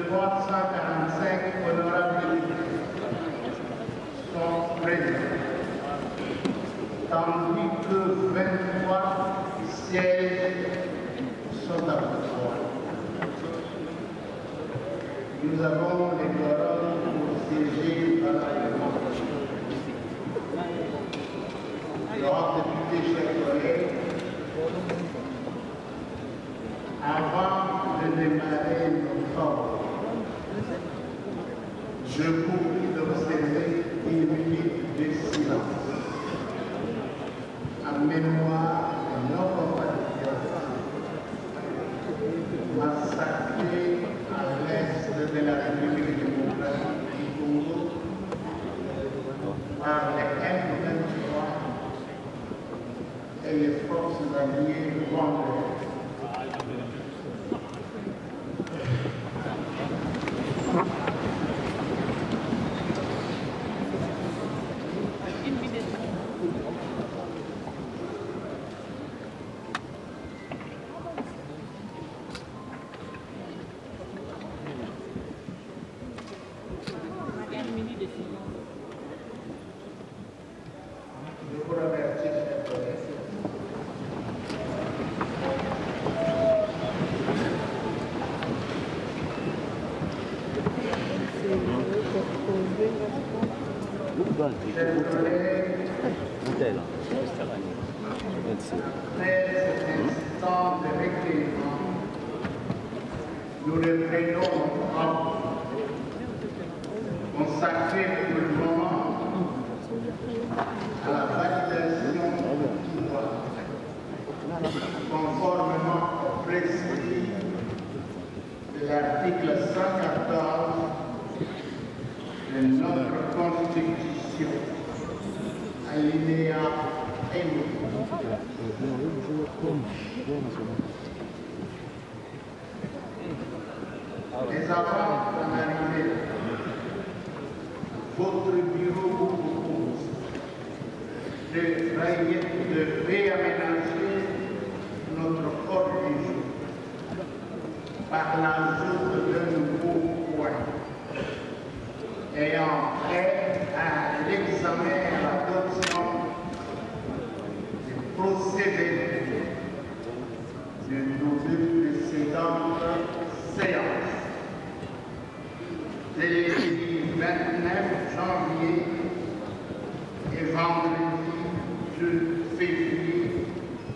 345 honorables députés sont présents, tandis que 23 sièges sont à pourvoir. Nous avons les quorums pour siéger valablement. Alors, députés, chers collègues, avant de démarrer nos travaux, je vous prie d'observer une minute de silence en mémoire de nos compatriotes massacrés à l'est de la République démocratique du Congo par les M23 et les forces alliées rwandaises. Je vous remercie, chers collègues. Chers collègues, après cet instant de recueillement, nous reprenons nos travaux consacrés pour le moment à la validation du pouvoir, conformément au prescrit de l'article 114 de notre Constitution, alinéa 1. Mais avant d'en arriver, votre bureau vous propose de réaménager notre ordre du jour par l'ajout d'un nouveau point ayant trait à l'examen et à l'adoption du procès-verbaux de nos deux précédentes séances. C'est les 29 janvier et vendredi 2 février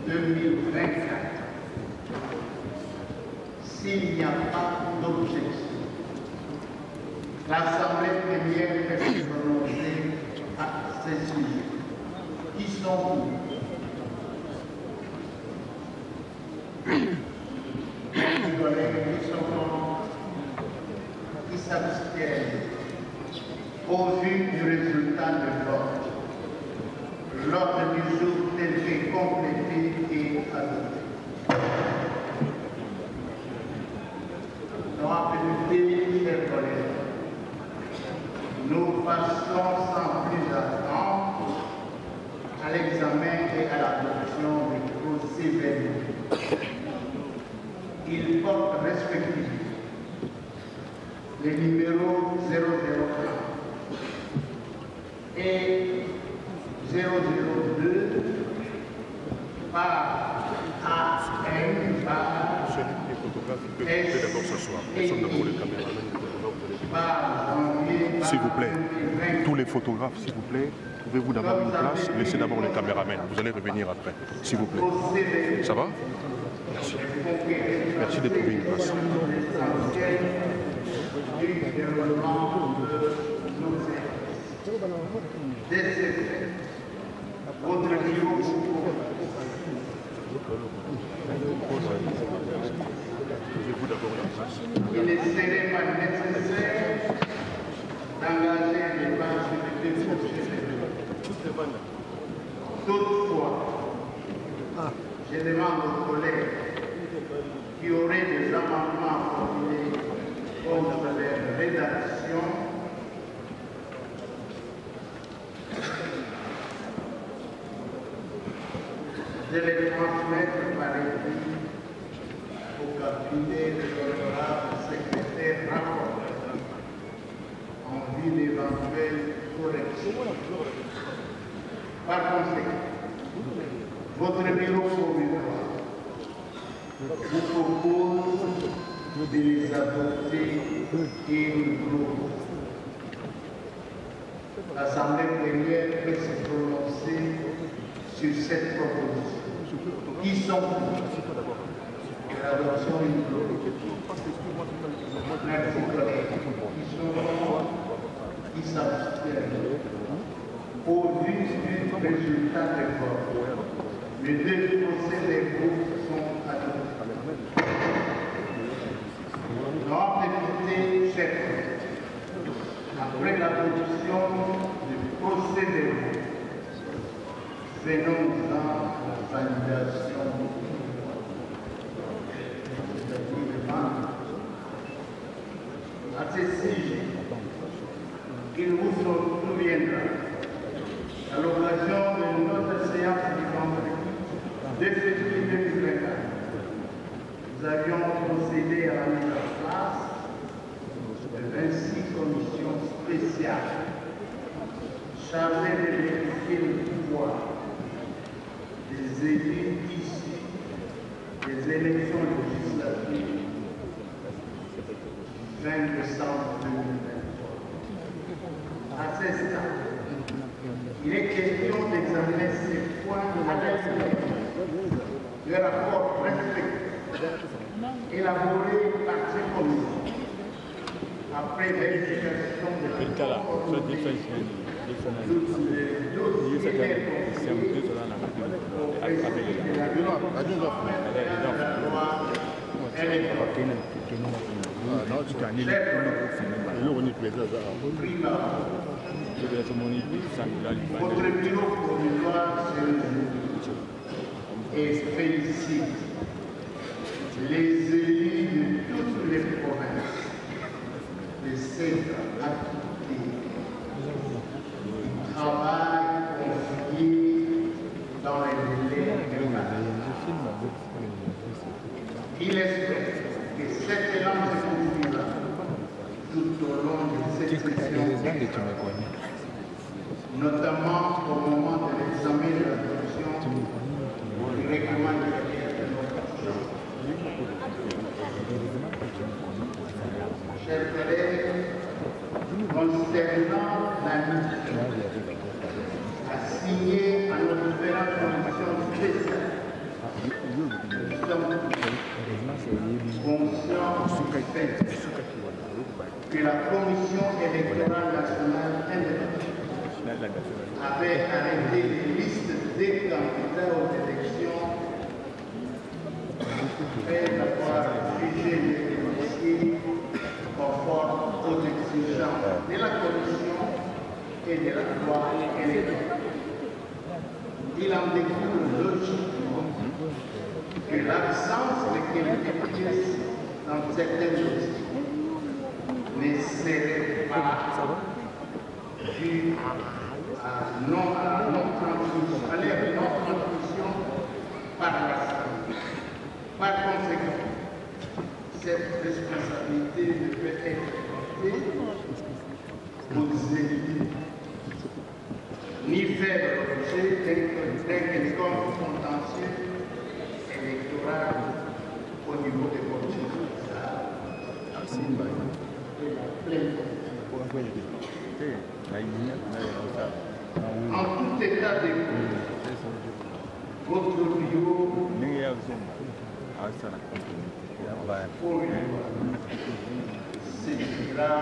2024. S'il n'y a pas d'objection, l'Assemblée plénière peut se prononcer à ces sujets. Qui sont vous? Mes collègues, qui sont contre? Qui s'abstiennent? Au vu du résultat de vote, l'ordre du jour tel que complété et adopté. Donc, appelés, chers collègues, nous passons sans plus attendre à l'examen et à l'adoption du procès-verbaux. Ils portent respectivement les numéros 001 et 002 par AM par S'il vous plaît, tous les photographes, s'il vous plaît, trouvez-vous d'abord une place, laissez d'abord les caméramens, vous allez revenir après, s'il vous plaît. Ça va? Merci. Merci de trouver une place. Votre bureau Trouvez-vous d'abord une place. il ne serait pas nécessaire d'engager les bases de défense. Toutefois, je demande aux collègues qui auraient des amendements formulés contre les rédactions de les transmettre par écrit au cabinet de l'honorable secrétaire rapporteur. et le groupe. L'Assemblée plénière peut se prononcer sur cette proposition. Qui sont pour l'adoption du groupe? Merci collègues. Qui sont contre? Qui s'abstiennent? Au vu du résultat des votes, les deux procès des groupes sont adoptés. Notre député chef, après l'adoption du procès des groupes, faisons-en la validation. À ce sujet, il vous souviendra, à l'occasion de notre séance du vendredi 2 février 2024, nous avions procédé à la mise en place de 26 commissions spéciales chargées de vérifier le pouvoir des élus issus des élections législatives 20 décembre 2023. À ce stade, il est question d'examiner ces points avec le rapport respectif élaboré par ces commissions après vérification de la votre bureau provisoire se réjouit et félicite les élus de toutes les provinces de cette activité du travail confié dans les délais réglementaires. Il espère que cet élan se poursuivra tout au long de cette session, notamment au moment de l'examen de l'adoption du règlement intérieur de notre Chambre. Chers collègues, concernant la mission assignée à nos différentes commissions spéciales, nous sommes conscients du fait que la Commission électorale nationale indépendante avait arrêté les listes des candidats aux élections après avoir jugé les dossiers conformes aux exigences de la Commission et de la loi électorale. Il en découle logiquement que l'absence de quelques pièces dans certains dossiers ne serait pas due à la non-transmission par l'Assemblée. Par conséquent, cette responsabilité ne peut être portée aux élus, ni faire l'objet d'un quelconque contentieux électoral au niveau des commissions spéciales. En tout état de cause, votre bureau saisira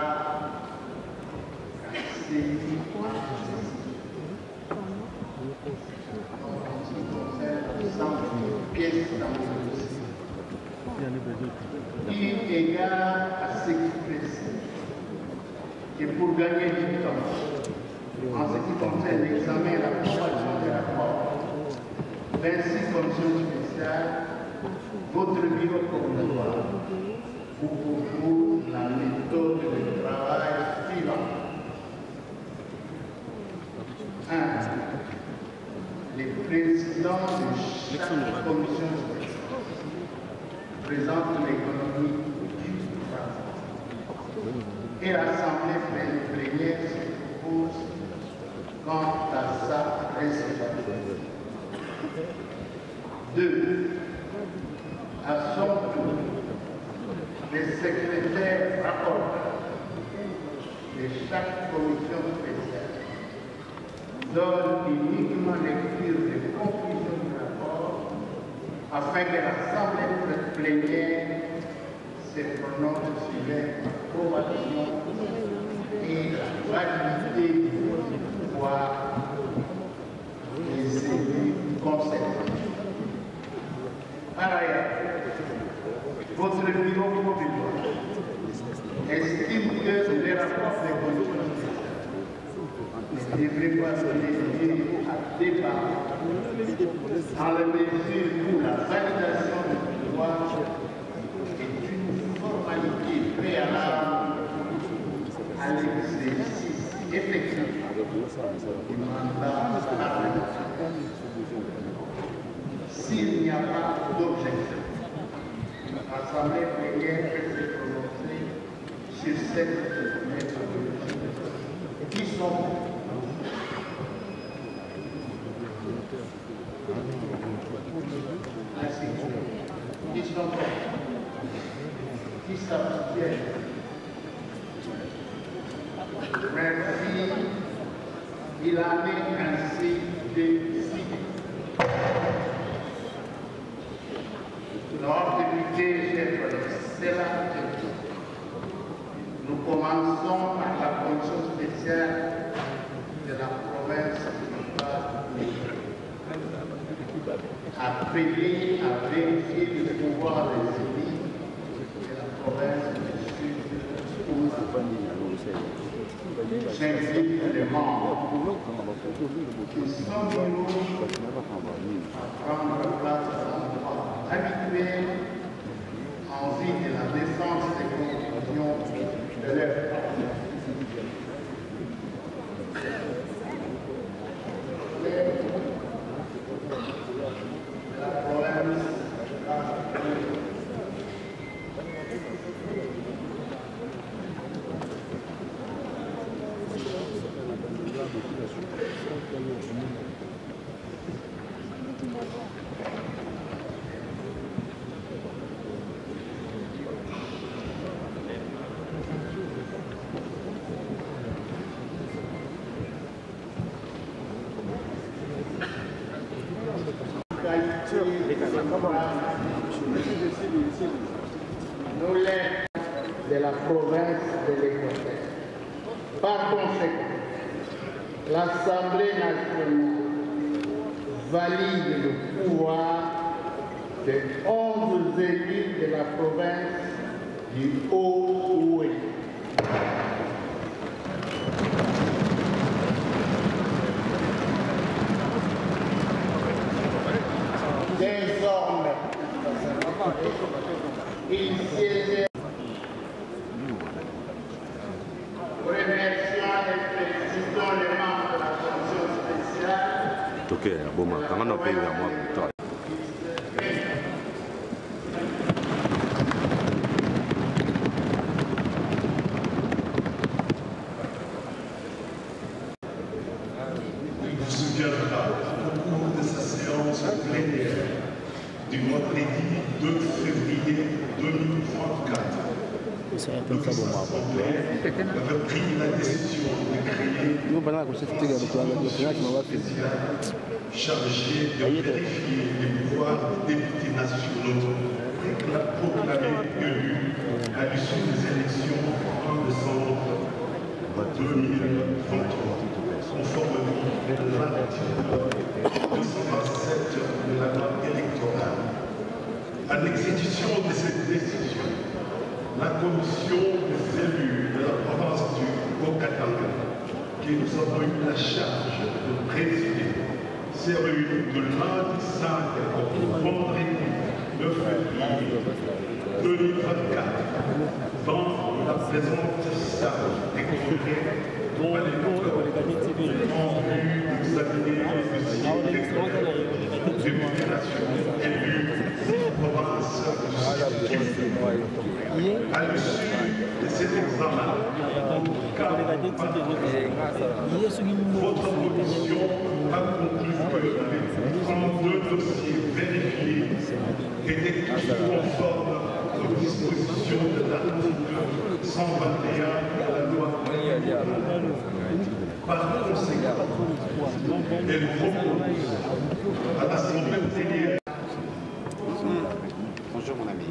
pièces dans le dossier. Il est égal à ce qui précède. Et pour gagner du temps, en ce qui concerne l'examen et l'approbation des rapports, 26 commissions spéciales, votre bureau provisoire vous propose la méthode de travail suivante. 1. Les présidents de chaque commission spéciale présentent l'économie du travail. Et l'Assemblée plénière se propose quant à sa responsabilité. 2. À son tour, les secrétaires rapporteurs de chaque commission spéciale donne uniquement lecture des conclusions du rapport afin que l'Assemblée plénière se prononce sur l'approbation et la validité du pouvoir des élus concernés. Par ailleurs, votre bureau provisoire estime que les rapports de contrôle ne devraient pas donner lieu à débat dans la mesure où la validation du pouvoir est une formalité préalable à l'exercice effectif du mandat parlementaire. S'il n'y a pas d'objection, l'Assemblée plénière peut se prononcer sur cette méthodologie. Qui sont ainsi qui sont qui s'abstiennent. Merci. Il en est ainsi décidé. Lors députés, chers collègues, c'est la nous commençons par la commission spéciale de la province appelée à vérifier le pouvoir des élus de la province du Sud où j'invite les membres qui sont venus à prendre place à l'endroit habituel en vue de la défense des conclusions de l'œuvre. La province nous l'êtes de la province de l'Équateur. Par conséquent, l'Assemblée nationale valide le pouvoir de 11 élus de la province du Haut-Ouest. Désormais, il siège. Remercions et félicitons les membres de la commission spéciale. Ok, bon, quand on a payé à moi, Il vous souviendra au cours de sa séance plénière du mercredi 2 février 2034. Notre assemblée avait pris la décision de créer une commission chargée de vérifier les pouvoirs des députés nationaux proclamés élus à l'issue des élections en décembre 2023, conformément à l'article 227 de la loi électorale. À l'exécution de cette décision, la commission des élus de la province du Haut-Katanga, que nous avons eu la charge de présider, s'est réunie de lundi 5 au vendredi 9 février 2024 dans la présente salle des congrès dont les membres ont vue d'examiner le dossier des députés nationaux élus province du Sud. À l'issue de cet examen, votre commission a conclu que les 32 dossiers vérifiés étaient tous conformes dispositions de l'article 121 de la loi. Par conséquent, elle propose à l'Assemblée plénière. Bonjour mon ami.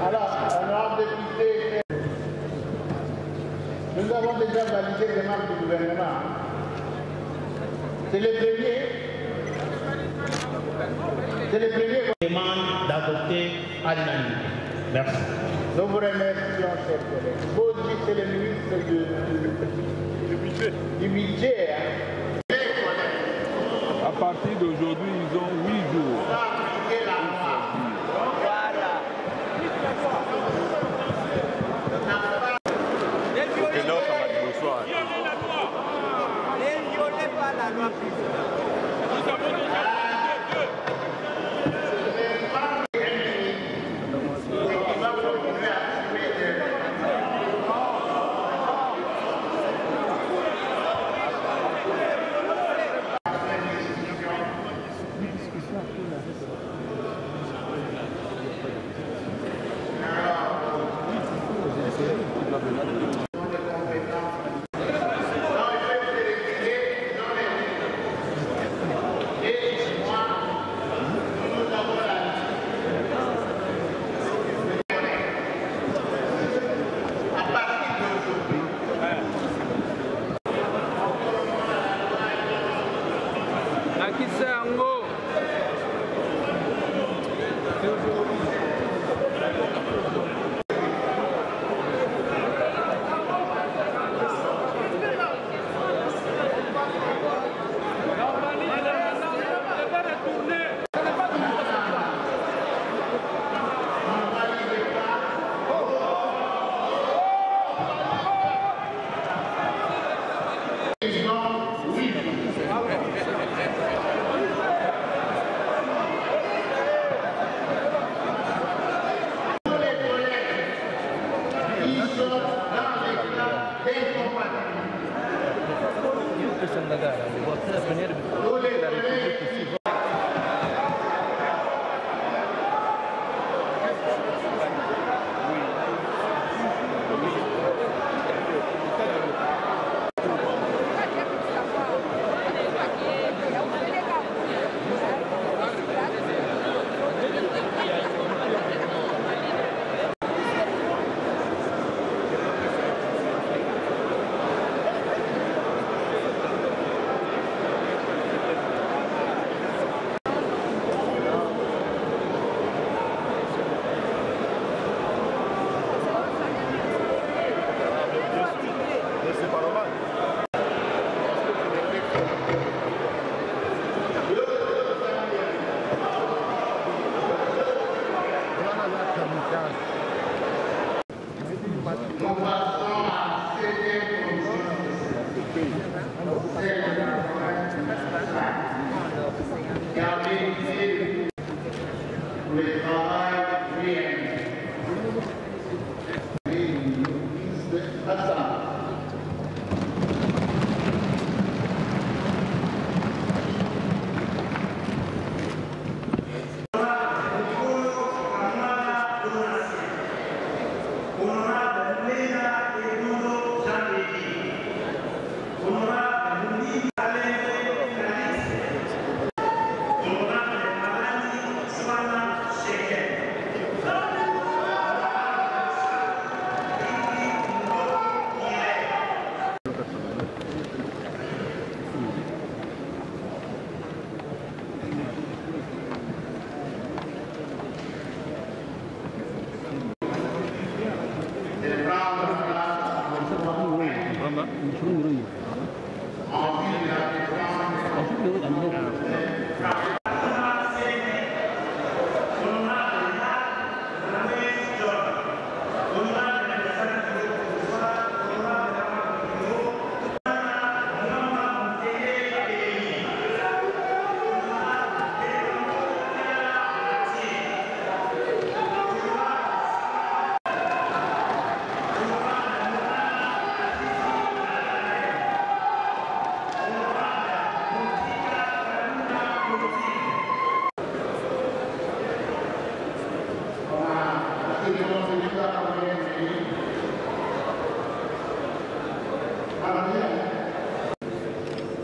Alors, honorable député, nous avons déjà validé les membres du gouvernement. C'est le premier. C'est le premier. Demande d'adopter à l'unanimité. Merci. Nous vous remercions, chers collègues. Vous dites c'est le ministre du budget. Hein. À partir d'aujourd'hui, ils ont 8 jours.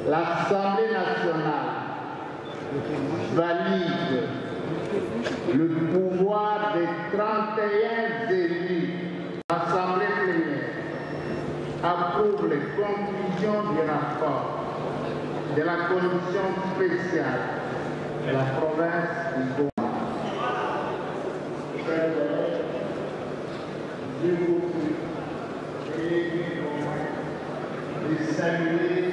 L'Assemblée nationale valide le pouvoir des 31 élus. L'Assemblée plénière approuve les conclusions du rapport de la commission spéciale de la province du Goma. Je vous prie de saluer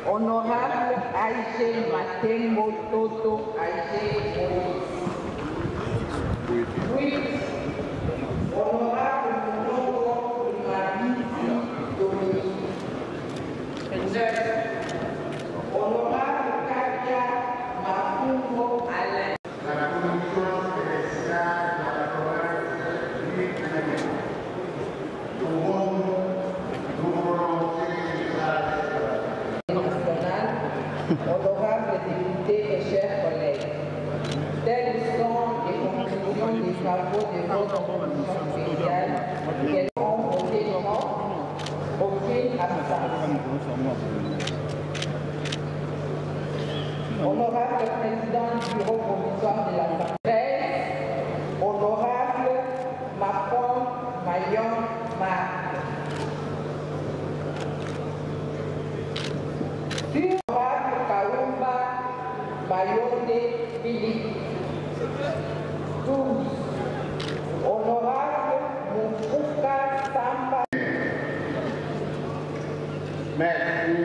Honorable Aïché Matengo Toto Aïché Moïse. 8. Honorable Monongo Mabisi Dominique. 9. Honorable Katia Mafungo Alain. la commission spéciale de la province du Sénégal. Honorables députés et chers collègues, telles sont les conclusions des travaux de votre commission spéciale qu'elles ont voté non, aucune absence. Honorable président du bureau provisoire de l'Assemblée, honorable Macron Mayon Marc. Honorable Kaoumba Bayonde Philippe. 12. Honorable Mouffouka Samba. Merci.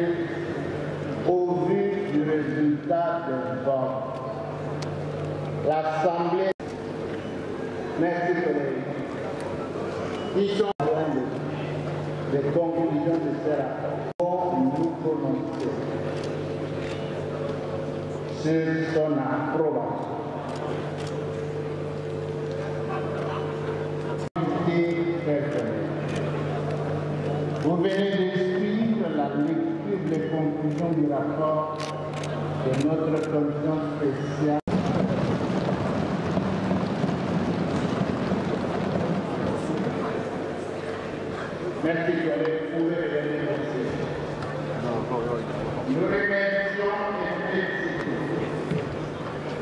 Au vu du résultat des votes, l'Assemblée, merci collègues, qui sont les conclusions de ce rapport, nous prononcer sur son approbation. Vous venez de suivre la lecture des conclusions du rapport de notre commission spéciale. Merci, collègues. Vous pouvez revenir ici. Nous remercions et félicitons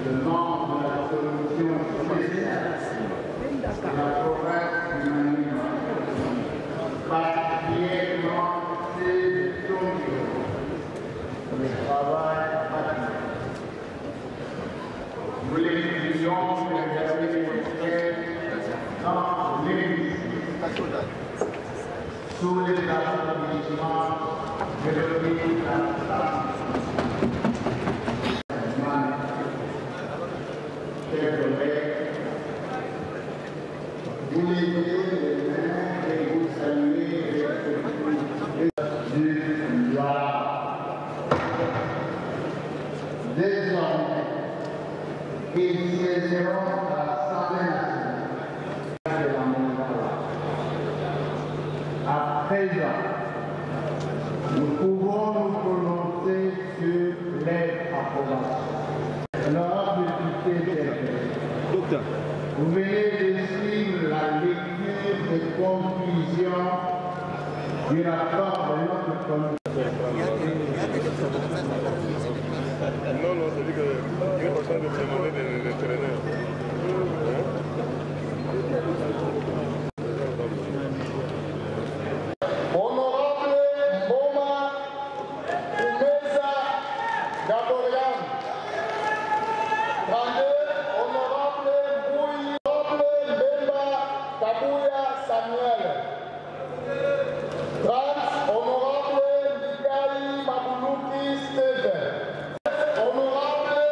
le membre de la commission spéciale de la province du Maniema, particulièrement ceux de son bureau, pour le travail accompli. Nous les prions de garder dans l'hémicycle, sous les applaudissements de l'Office national. Chers collègues, vous levez les mains et vous saluez du gloire. Désormais, ils siégeront à l'Assemblée nationale de la Mongolie. À présent, nous pouvons nous prononcer sur les approbations. Honorable député, vous venez de suivre la lecture des conclusions du rapport de notre commission. Non, c'est dit qu'il est en train de demander des vétérinaires. Honorable Mboma Umeza Gaborian. 32. Honorable Mbouyi. Honorable Mbemba Kabouya Samuel. 30. Honorable Ndikari Mabuluki Steven. Honorable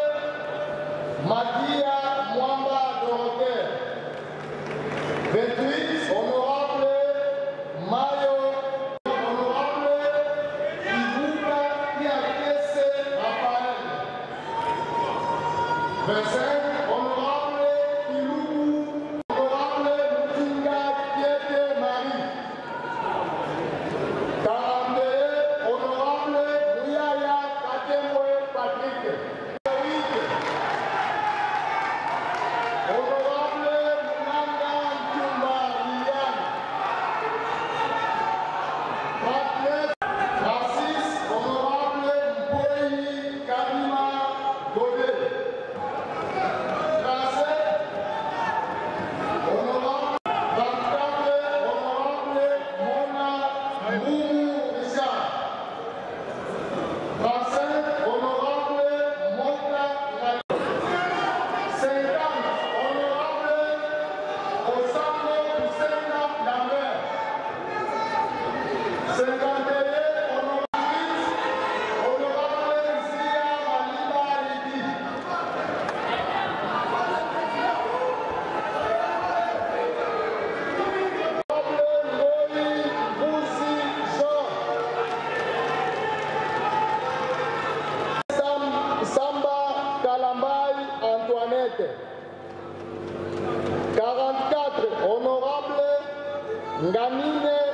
Ngamine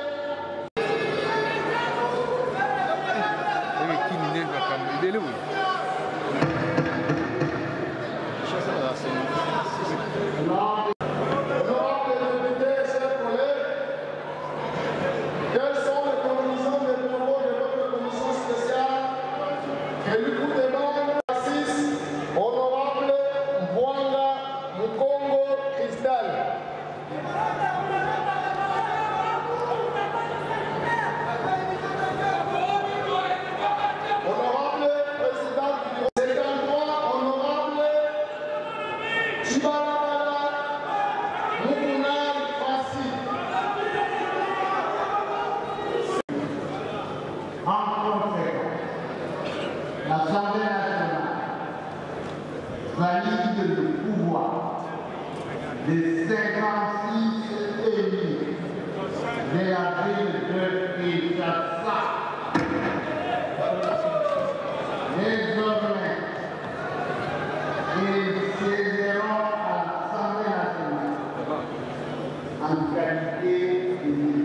l'Assemblée nationale valide le pouvoir des 56 élus de la ville de Kinshasa. Désormais, ils siégeront à l'Assemblée nationale en qualité d'élu.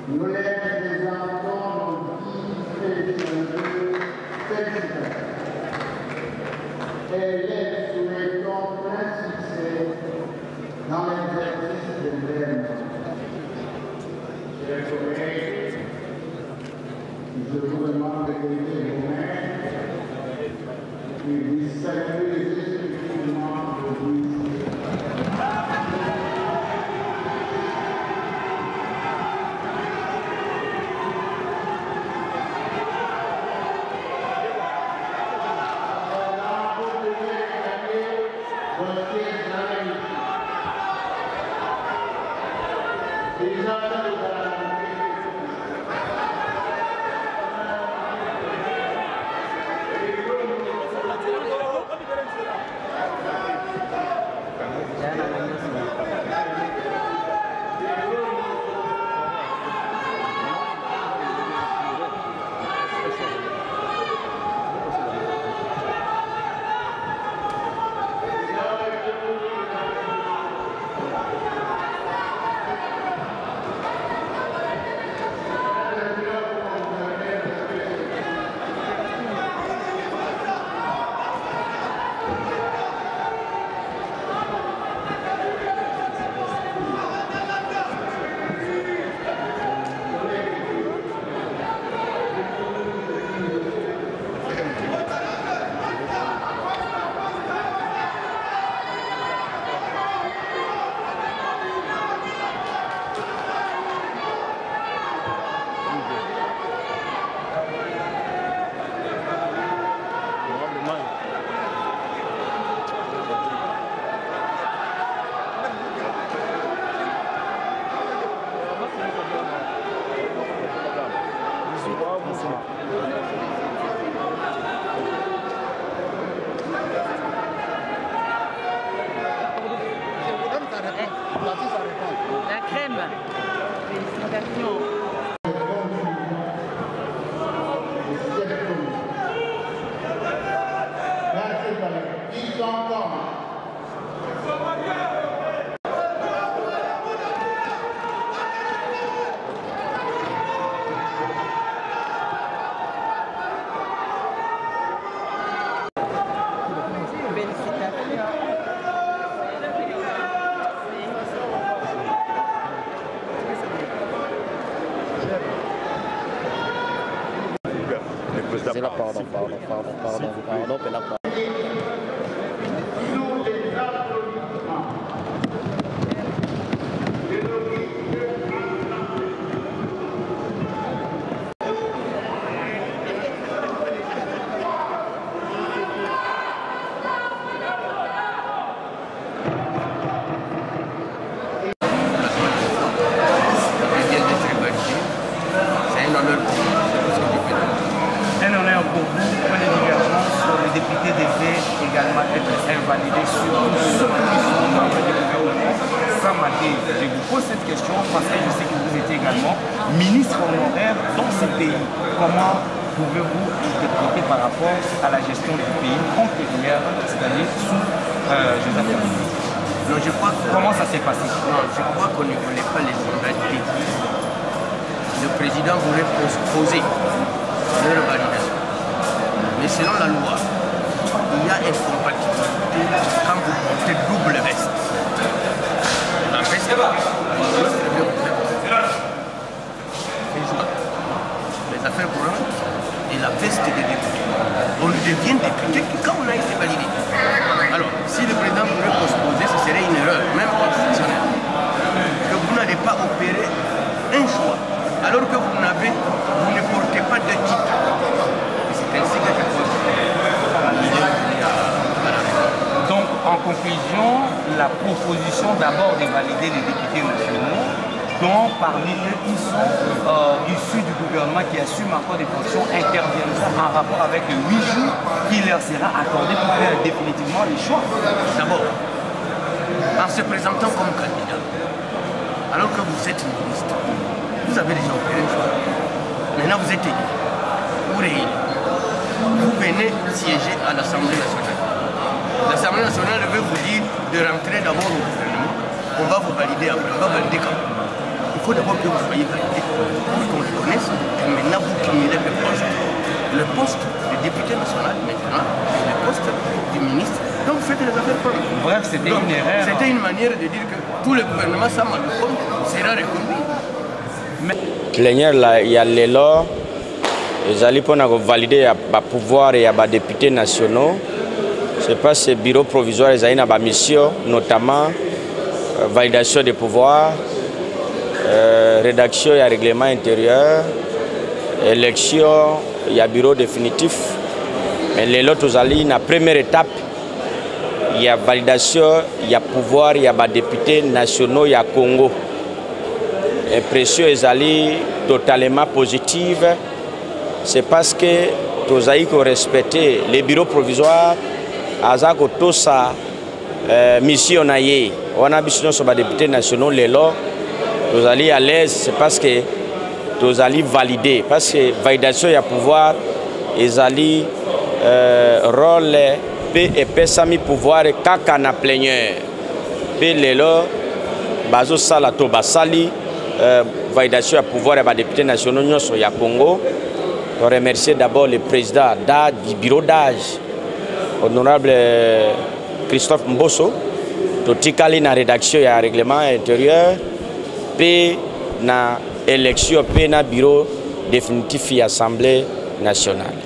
Nous les présentons et les souhaitons plein succès dans l'exercice de leur mandat. Chers collègues, je vous demande de lever vos mains et vous saluer respectivement de vous. La crème. Félicitations. C'est là, pardon, mais là, Je vous pose cette question parce que je sais que vous étiez également ministre honoraire dans ce pays. Comment pouvez-vous interpréter par rapport à la gestion du pays antérieure, c'est-à-dire sous Joseph Kabila? Non, je crois que... Comment ça s'est passé? Non, je crois qu'on ne connaît pas les modalités. Le président voulait poser leur validation. Mais selon la loi, il y a incompatibilité quand vous portez double veste. La veste, les affaires courantes et la veste de député. On devient député que quand on a été validé. Alors, si le président voulait postposer, ce serait une erreur, même constitutionnelle. Que vous n'allez pas opérer un choix, alors que vous ne portez pas de titre. Et c'est ainsi que je pense. Donc, en conclusion, la proposition d'abord de valider les députés nationaux, dont parmi eux, ils sont issus du gouvernement qui assume encore des fonctions, interviendront en rapport avec les 8 jours qui leur sera accordé pour faire définitivement les choix. D'abord, en se présentant comme candidat, alors que vous êtes ministre, vous avez déjà opéré un choix. Maintenant, vous êtes élu ou réélu. Vous venez siéger à l'Assemblée nationale. L'Assemblée nationale veut vous dire de rentrer d'abord au gouvernement. On va vous valider après. On va valider quand? Il faut d'abord que vous soyez validé pour qu'on le connaisse. Et maintenant, vous cumulez le poste de député national maintenant et le poste du ministre. Donc, vous faites les affaires propres. Bref, c'était une erreur. C'était une manière de dire que tout le gouvernement, ça m'a le compte, sera reconduit. Plénière, là, il y a les lois. Ils allaient pour valider le pouvoir et les députés nationaux. Je pense que le bureau provisoire, ils ont une mission, notamment validation des pouvoirs, rédaction et règlement intérieur, élection, il y a bureau définitif. Mais les autres, la première étape, il y a validation, il y a pouvoir, il y a députés nationaux, il y a Congo. L'impression est totalement positive. C'est parce que nous avons respecté les bureaux provisoires, nous avons tous sa mission. On a besoin de députés nationaux, les lois. Nous allons à l'aise, c'est parce que nous allons valider. Parce que validation, il y a pouvoir, ils allons rôle, et pesami pouvoir, kaka na plénière. Puis les lois, bazo salato basali, validation, il y a pouvoir, et députés nationaux, nous sommes au Congo. Je remercie d'abord le président du bureau d'âge, honorable Christophe Mbosso, qui a la rédaction et le règlement intérieur, puis la élection, puis le bureau définitif de l'Assemblée nationale.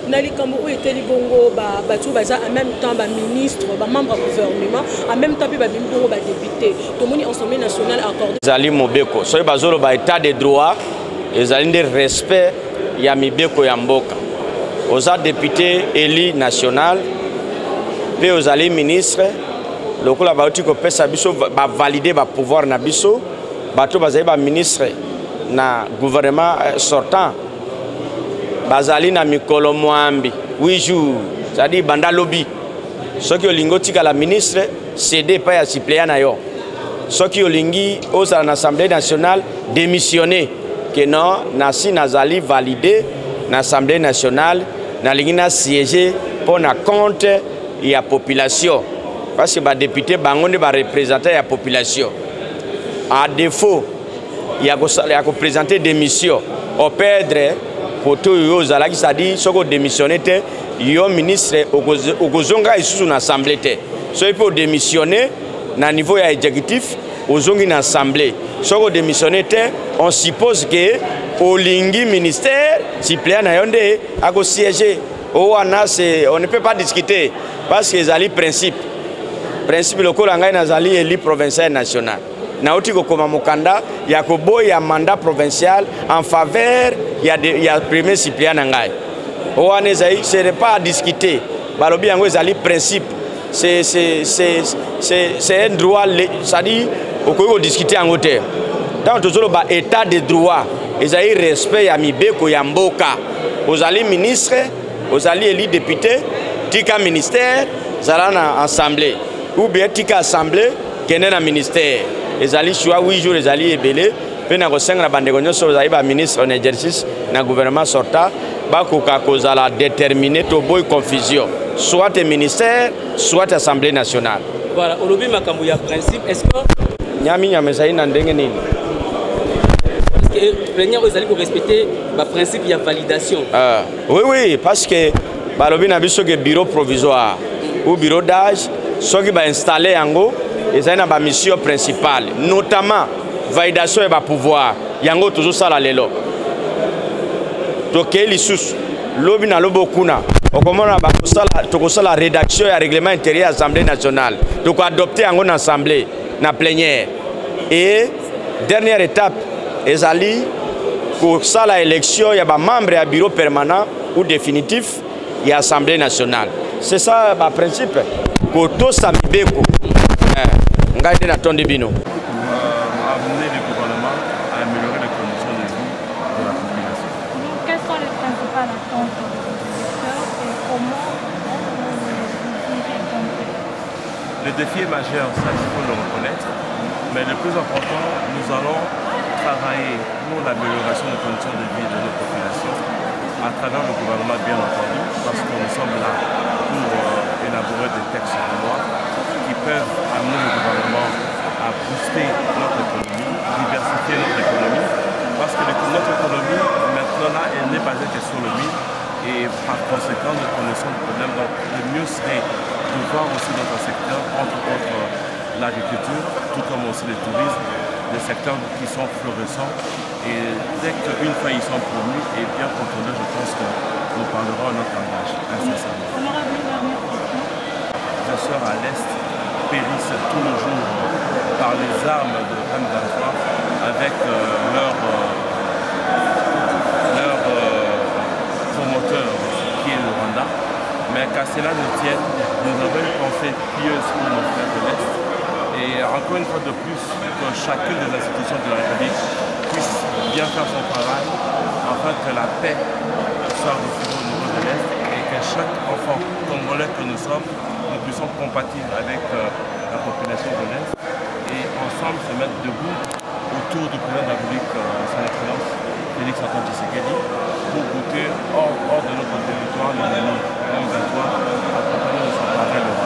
Nali Kambo était libongo en même temps ministre, membre du gouvernement, en même temps libongo député. Tout le monde Assemblée nationale accordé. Zali Mobeko, soy bazolo ba état de droit, et zali de respect. Il y a Mibeko Yamboka. Aux députés élus national, puis aux alliés ministres, le coup la bauti ko pesa biso va valider le pouvoir na biso, bato bazali ba ministre na gouvernement sortant. Bazali na mikolo mwambi 8 jours, c'est-à-dire banda lobby. Ceux qui olingo tika la ministre cédé pas ya suppléant na yo. Ceux qui olingi aux l'Assemblée nationale démissionner. Que non, Nassi Nazali validé l'Assemblée nationale, n'a siégé pour la compte de la population. Parce que les députés sont représenter la population. À défaut, il y a présenté des missions. Au perdre, c'est-à-dire, si vous démissionnez, il y a un ministre qui est dans l'Assemblée. Si vous démissionner, à niveau exécutif, vous avez une assemblée. Si vous démissionnez, on suppose que Olingi ministère, suppléant à siéger. On ne peut pas discuter parce que les principes. Principe local est élu provincial national. Nauti comme Mokanda, il y a un mandat provincial en faveur il y a premier suppléant. On ne pas à discuter. Balobi yango ezali principe. C'est un droit, c'est-à-dire on peut discuter en hauteur. Tant que vous avez état de droit, vous avez respect à Mibeko Yamboka. Vous allez ministre, vous allez élire député, tika ministère, vous allez en assemblée. Ou bien tika assemblée, qui est dans ministère. Vous allez choisir 8 jours, vous allez ébeler. Puis vous avez un ministre en exercice dans le gouvernement sortant. Vous allez déterminer toute confusion. Soit le ministère, soit l'Assemblée nationale. Voilà, au lobby makambo ya principe, est-ce que Nyami nyamezai na ndenge nini? Est-ce que plénière vous allez respecter le principe de validation? Oui, parce que le lobby na biso ke bureau provisoire ou bureau d'âge, ceux qui va installer yango, ils ont une mission principale, notamment validation et pouvoir. Yango toujours ça la lelo. Donc les sous lobby na lobo kuna. On commence à la rédaction et le règlement intérieur de l'Assemblée nationale. Donc adopter yango dans l'Assemblée, dans la plénière. Et dernière étape, ils allaient pour ça l'élection, il y a des membres du bureau permanent ou définitif de l'Assemblée nationale. C'est ça le principe. Pour tout ça, amener le gouvernement à améliorer les conditions de vie de la population. Quelles sont les principales attentes des producteurs et comment vous y répondez? Le défi est majeur, ça il faut le reconnaître. Mais le plus important, nous allons travailler pour l'amélioration des conditions de vie de nos populations à travers le gouvernement, bien entendu, parce que nous sommes là pour élaborer des textes de loi qui peuvent amener le gouvernement à booster notre économie, diversifier notre économie, parce que notre économie, maintenant là, elle n'est basée que sur le mille, et par conséquent, nous connaissons le problème. Donc, le mieux serait de voir aussi notre secteur, entre autres l'agriculture, tout comme aussi le tourisme, des secteurs qui sont florissants. Et dès qu'une fois ils sont promus et bien contrôlés, je pense que nous parlerons à notre langage, incessamment. Les soeurs à l'Est périssent tous les jours par les armes de M23 avec leur promoteur qui est le Rwanda. Mais qu'à cela ne tienne, nous avons une pensée pieuse pour nos frères de l'Est. Et encore une fois de plus, que chacune des institutions de la République puisse bien faire son travail afin que la paix soit retrouvée au niveau de l'Est et que chaque enfant congolais que nous sommes, nous puissions compatir avec la population de l'Est et ensemble se mettre debout autour du président de la République, son Excellence Félix Antoine Tshisekedi, pour goûter hors de notre territoire l'ennemi M23 à travers de son parrain.